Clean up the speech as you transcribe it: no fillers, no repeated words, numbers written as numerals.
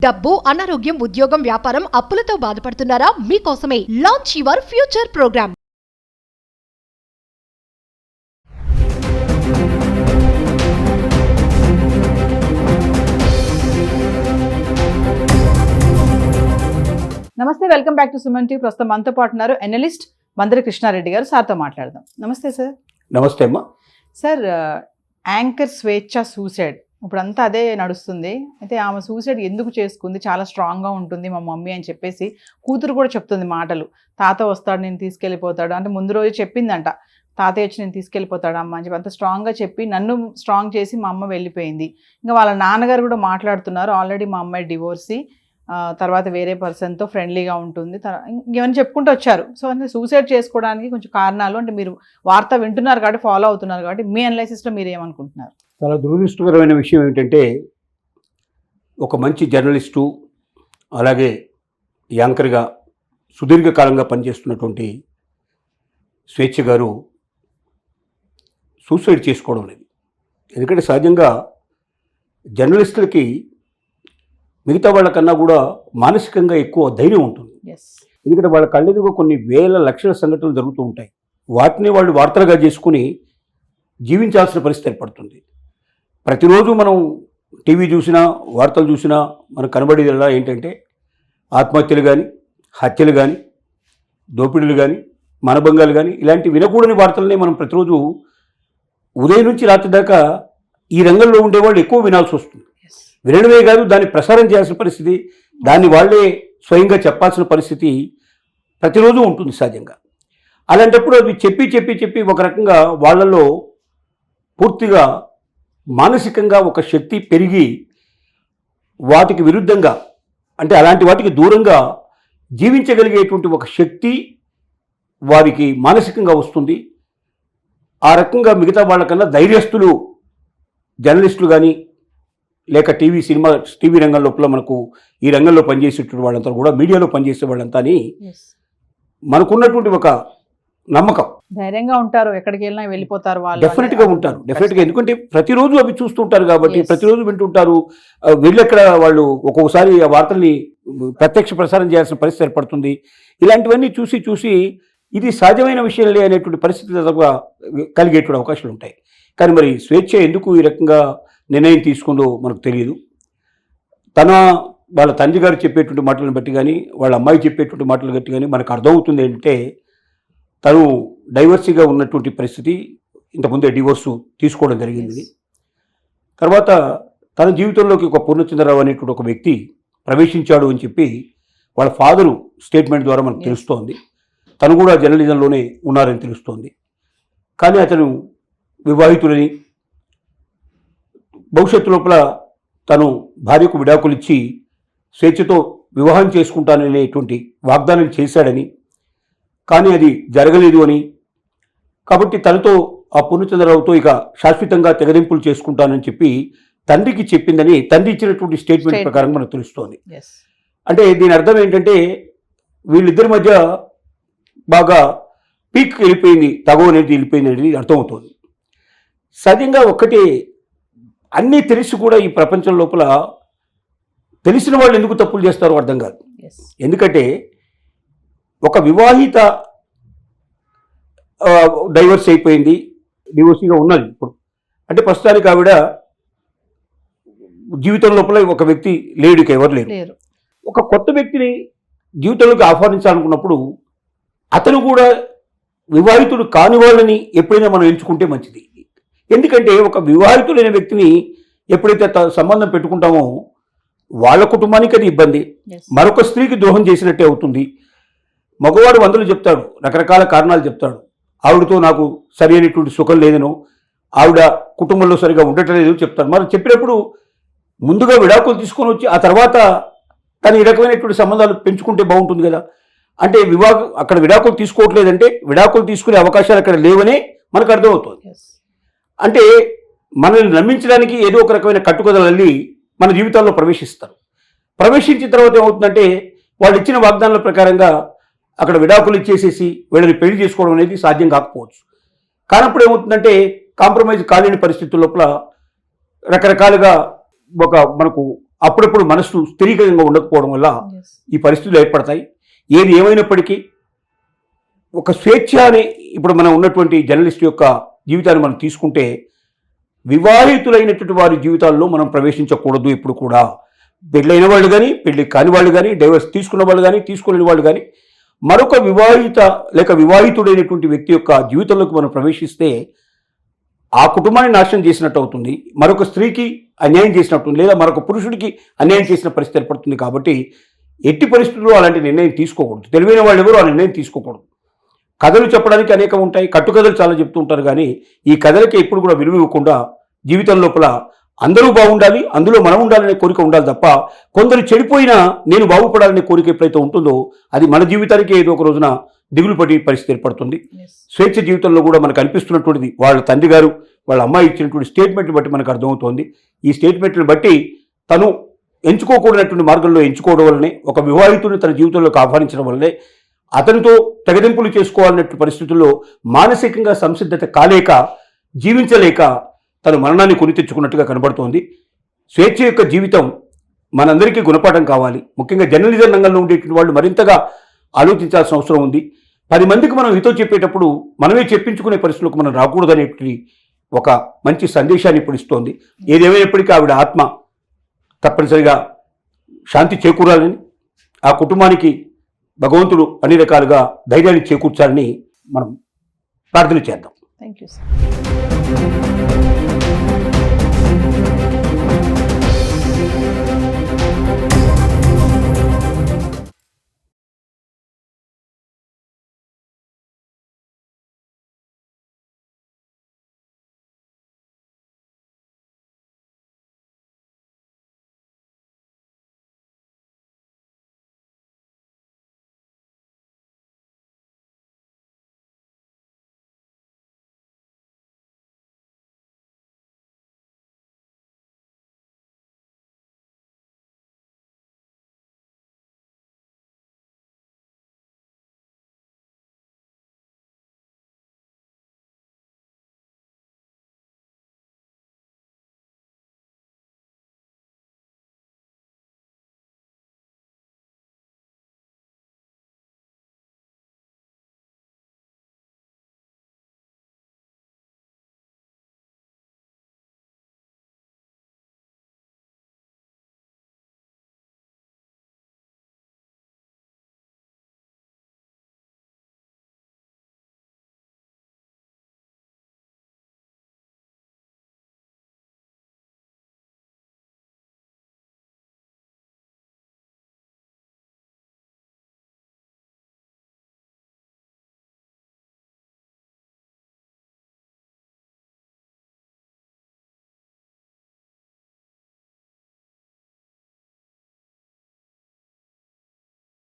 డబ్బు, అనారోగ్యం, ఉద్యోగం, వ్యాపారం, అప్పులతో బాధపడుతున్నారా? మీకోసమే లాంచ్ యువర్ ఫ్యూచర్ ప్రోగ్రామ్. నమస్తే, welcome back to Suman TV. ప్రస్తుతం మనతో పాటు ఉన్నారు ఎనలిస్ట్ మందరి కృష్ణారెడ్డి గారు. సార్తో మాట్లాడదాం. నమస్తే సార్. నమస్తే అమ్మా. సార్, యాంకర్ స్వేచ్ఛ సూసైడ్ ఇప్పుడంతా అదే నడుస్తుంది. అయితే ఆమె సూసైడ్ ఎందుకు చేసుకుంది? చాలా స్ట్రాంగ్గా ఉంటుంది మా మమ్మీ అని చెప్పేసి కూతురు కూడా చెప్తుంది మాటలు. తాత వస్తాడు, నేను తీసుకెళ్ళిపోతాడు అంటే ముందు రోజు చెప్పిందంట, తాతయ్య వచ్చి నేను తీసుకెళ్ళిపోతాడు అమ్మ అని చెప్పి అంత స్ట్రాంగ్గా చెప్పి నన్ను స్ట్రాంగ్ చేసి మా అమ్మ వెళ్ళిపోయింది. ఇంకా వాళ్ళ నాన్నగారు కూడా మాట్లాడుతున్నారు, ఆల్రెడీ మా అమ్మాయి డివోర్సీ, తర్వాత వేరే పర్సన్తో ఫ్రెండ్లీగా ఉంటుంది, ఇవన్నీ చెప్పుకుంటూ వచ్చారు. సో అంటే సూసైడ్ చేసుకోవడానికి కొంచెం కారణాలు అంటే మీరు వార్త వింటున్నారు కాబట్టి, ఫాలో అవుతున్నారు కాబట్టి మీ అనాలిసిస్లో మీరు ఏమనుకుంటున్నారు? చాలా దురదృష్టకరమైన విషయం ఏంటంటే, ఒక మంచి జర్నలిస్టు అలాగే యాంకర్గా సుదీర్ఘకాలంగా పనిచేస్తున్నటువంటి స్వేచ్ఛ గారు సూసైడ్ చేసుకోవడం లేదు. ఎందుకంటే సహజంగా జర్నలిస్టులకి మిగతా వాళ్ళకన్నా కూడా మానసికంగా ఎక్కువ ధైర్యం ఉంటుంది. ఎందుకంటే వాళ్ళ కళ్ళెదురుగా కొన్ని వేల లక్షల సంఘటనలు జరుగుతూ ఉంటాయి. వాటిని వాళ్ళు వార్తలుగా చేసుకుని జీవించాల్సిన పరిస్థితి ఏర్పడుతుంది. ప్రతిరోజు మనం టీవీ చూసినా వార్తలు చూసినా మనకు కనబడేదిలా ఏంటంటే ఆత్మహత్యలు కానీ, హత్యలు కానీ, దోపిడీలు కానీ, మానభంగాలు కానీ, ఇలాంటి వినకూడని వార్తలనే మనం ప్రతిరోజు ఉదయం నుంచి రాత్రి దాకా ఈ రంగంలో ఉండేవాళ్ళు ఎక్కువ వినాల్సి వస్తుంది. వినడమే కాదు, దాన్ని ప్రసారం చేయాల్సిన పరిస్థితి, దాన్ని వాళ్ళే స్వయంగా చెప్పాల్సిన పరిస్థితి ప్రతిరోజు ఉంటుంది సహజంగా. అలాంటప్పుడు అది చెప్పి చెప్పి చెప్పి ఒక రకంగా వాళ్ళలో పూర్తిగా మానసికంగా ఒక శక్తి పెరిగి వాటికి విరుద్ధంగా అంటే అలాంటి వాటికి దూరంగా జీవించగలిగేటువంటి ఒక శక్తి వారికి మానసికంగా వస్తుంది. ఆ రకంగా మిగతా వాళ్ళకన్నా ధైర్యస్తులు జర్నలిస్టులు కానీ లేక టీవీ రంగం లోపల మనకు ఈ రంగంలో పనిచేసేటువంటి వాళ్ళంతా కూడా, మీడియాలో పనిచేసే వాళ్ళంతా మనకున్నటువంటి ఒక నమ్మకం, ధైర్యంగా ఉంటారు, ఎక్కడికి వెళ్ళినా వెళ్ళిపోతారు వాళ్ళు. డెఫినెట్గా ఉంటారు, డెఫినెట్గా. ఎందుకంటే ప్రతిరోజు అవి చూస్తుంటారు కాబట్టి, ప్రతిరోజు వింటుంటారు. వీళ్ళెక్కడ వాళ్ళు ఒక్కొక్కసారి ఆ వార్తల్ని ప్రత్యక్ష ప్రసారం చేయాల్సిన పరిస్థితి ఏర్పడుతుంది. ఇలాంటివన్నీ చూసి చూసి ఇది సహజమైన విషయంలే అనేటువంటి పరిస్థితి కలిగేటువంటి అవకాశాలు ఉంటాయి. కానీ మరి స్వేచ్ఛ ఎందుకు ఈ రకంగా నిర్ణయం తీసుకుందో మనకు తెలియదు. వాళ్ళ తండ్రి గారు చెప్పేటువంటి మాటలను బట్టి కానీ, వాళ్ళ అమ్మాయి చెప్పేటువంటి మాటలు బట్టి కానీ మనకు అర్థమవుతుంది ఏంటంటే, తను డైవర్సీగా ఉన్నటువంటి పరిస్థితి, ఇంతకుముందే డివోర్సు తీసుకోవడం జరిగింది. తర్వాత తన జీవితంలోకి ఒక పూర్ణచంద్రరావు అనేటువంటి ఒక వ్యక్తి ప్రవేశించాడు అని చెప్పి వాళ్ళ ఫాదరు స్టేట్మెంట్ ద్వారా మనకు తెలుస్తోంది. తను కూడా జర్నలిజంలోనే ఉన్నారని తెలుస్తోంది. కానీ అతను వివాహితులని, భవిష్యత్తు లోపల తను భార్యకు విడాకులు ఇచ్చి స్వేచ్ఛతో వివాహం చేసుకుంటాననేటువంటి వాగ్దానం చేశాడని, కానీ అది జరగలేదు అని, కాబట్టి తనతో ఆ పూర్ణచంద్రరావుతో ఇక శాశ్వతంగా తెగదింపులు చేసుకుంటానని చెప్పి తండ్రికి చెప్పిందని తండ్రి ఇచ్చినటువంటి స్టేట్మెంట్ ప్రకారం మనకు తెలుస్తోంది. అంటే దీని అర్థం ఏంటంటే, వీళ్ళిద్దరి మధ్య బాగా పీక్ వెళ్ళిపోయింది, తగవ అనేది వెళ్ళిపోయింది అనేది అర్థమవుతోంది. సహజంగా ఒక్కటే, అన్నీ తెలిసి కూడా ఈ ప్రపంచం లోపల తెలిసిన వాళ్ళు ఎందుకు తప్పులు చేస్తారో అర్థం కాదు. ఎందుకంటే ఒక వివాహిత డైవర్స్ అయిపోయింది, డివోర్సీగా ఉన్నది ఇప్పుడు అంటే ప్రస్తుతానికి ఆవిడ జీవితం లోపల ఒక వ్యక్తి లేడు, ఎవరు లేరు. ఒక కొత్త వ్యక్తిని జీవితంలోకి ఆహ్వానించాలనుకున్నప్పుడు అతను కూడా వివాహితుడు కాని వాళ్ళని ఎప్పుడైనా మనం ఎంచుకుంటే మంచిది. ఎందుకంటే ఒక వివాహితుడైన వ్యక్తిని ఎప్పుడైతే సంబంధం పెట్టుకుంటామో వాళ్ళ కుటుంబానికి అది ఇబ్బంది, మరొక స్త్రీకి ద్రోహం చేసినట్టే అవుతుంది. మగవాడు వందలు చెప్తాడు, రకరకాల కారణాలు చెప్తాడు. ఆవిడతో నాకు సరైనటువంటి సుఖం లేదనో, ఆవిడ కుటుంబంలో సరిగా ఉండటం లేదో చెప్తాడు. మరి చెప్పినప్పుడు ముందుగా విడాకులు తీసుకొని వచ్చి ఆ తర్వాత తను ఈ రకమైనటువంటి సంబంధాలు పెంచుకుంటే బాగుంటుంది కదా. అంటే అక్కడ విడాకులు తీసుకోవట్లేదంటే విడాకులు తీసుకునే అవకాశాలు అక్కడ లేవనే మనకు అర్థమవుతుంది. అంటే మనల్ని నమ్మించడానికి ఏదో ఒక రకమైన కట్టుకథలల్లి మన జీవితాల్లో ప్రవేశిస్తారు. ప్రవేశించిన తర్వాత ఏమవుతుందంటే, వాళ్ళు ఇచ్చిన వాగ్దానాల ప్రకారంగా అక్కడ విడాకులు ఇచ్చేసేసి వీళ్ళని పెళ్లి చేసుకోవడం అనేది సాధ్యం కాకపోవచ్చు. కానప్పుడు ఏమవుతుందంటే, కాంప్రమైజ్ కాలేని పరిస్థితుల లోపల రకరకాలుగా ఒక మనకు అప్పుడప్పుడు మనసు స్థిరీకరంగా ఉండకపోవడం వల్ల Yes. ఈ పరిస్థితులు ఏర్పడతాయి. ఏది ఏమైనప్పటికీ ఒక స్వేచ్ఛ అని ఇప్పుడు మనం ఉన్నటువంటి జర్నలిస్ట్ యొక్క జీవితాన్ని మనం తీసుకుంటే వివాహితులైనటువంటి వారి జీవితాల్లో మనం ప్రవేశించకూడదు. ఎప్పుడు కూడా పెళ్ళైన వాళ్ళు కానీ, పెళ్లి కాని వాళ్ళు కానీ, డైవర్స్ తీసుకున్న వాళ్ళు కానీ, తీసుకోలేని వాళ్ళు కానీ, మరొక వివాహిత లేక వివాహితుడైనటువంటి వ్యక్తి యొక్క జీవితంలోకి మనం ప్రవేశిస్తే ఆ కుటుంబాన్ని నాశనం చేసినట్టు అవుతుంది, మరొక స్త్రీకి అన్యాయం చేసినట్టు, లేదా మరొక పురుషుడికి అన్యాయం చేసిన పరిస్థితి ఏర్పడుతుంది. కాబట్టి ఎట్టి పరిస్థితుల్లో అలాంటి నిర్ణయం తీసుకోకూడదు. తెలివైన వాళ్ళు ఎవరు ఆ నిర్ణయం తీసుకోకూడదు. కథలు చెప్పడానికి అనేకం ఉంటాయి, కట్టుకథలు చాలా చెప్తూ ఉంటారు, కానీ ఈ కథలకి ఎప్పుడు కూడా విలువ ఇవ్వకుండా జీవితం లోపల అందరూ బాగుండాలి, అందులో మనం ఉండాలనే కోరిక ఉండాలి తప్ప కొందరు చెడిపోయినా నేను బాగుపడాలనే కోరిక ఎప్పుడైతే ఉంటుందో అది మన జీవితానికి ఏదో ఒక రోజున దిగులు పడి పరిస్థితి ఏర్పడుతుంది. Yes. స్వేచ్ఛ జీవితంలో కూడా మనకు అనిపిస్తున్నటువంటిది వాళ్ళ తండ్రి గారు వాళ్ళ అమ్మాయి ఇచ్చినటువంటి స్టేట్మెంట్ని బట్టి మనకు అర్థమవుతోంది. ఈ స్టేట్మెంట్ని బట్టి తను ఎంచుకోకూడనటువంటి మార్గంలో ఎంచుకోవడం వల్లనే, ఒక వివాహితుడిని తన జీవితంలోకి ఆహ్వానించడం వల్లనే అతనితో తెగదెంపులు చేసుకోవాలన్నట్టు పరిస్థితుల్లో మానసికంగా సంసిద్ధత కాలేక, జీవించలేక తను మరణాన్ని కొని తెచ్చుకున్నట్టుగా కనబడుతోంది. స్వేచ్ఛ యొక్క జీవితం మనందరికీ గుణపాఠం కావాలి. ముఖ్యంగా జర్నలిజం రంగంలో ఉండేటువంటి వాళ్ళు మరింతగా ఆలోచించాల్సిన అవసరం ఉంది. 10 మందికి మనం హితో చెప్పేటప్పుడు మనమే చెప్పించుకునే పరిస్థితులకు మనం రాకూడదనేటువంటి ఒక మంచి సందేశాన్ని ఇప్పుడు ఇస్తోంది. ఏదేమైనప్పటికీ ఆవిడ ఆత్మ తప్పనిసరిగా శాంతి చేకూరాలని, ఆ కుటుంబానికి భగవంతుడు అన్ని రకాలుగా ధైర్యాన్ని చేకూర్చాలని మనం ప్రార్థన చేద్దాం. Thank you, sir.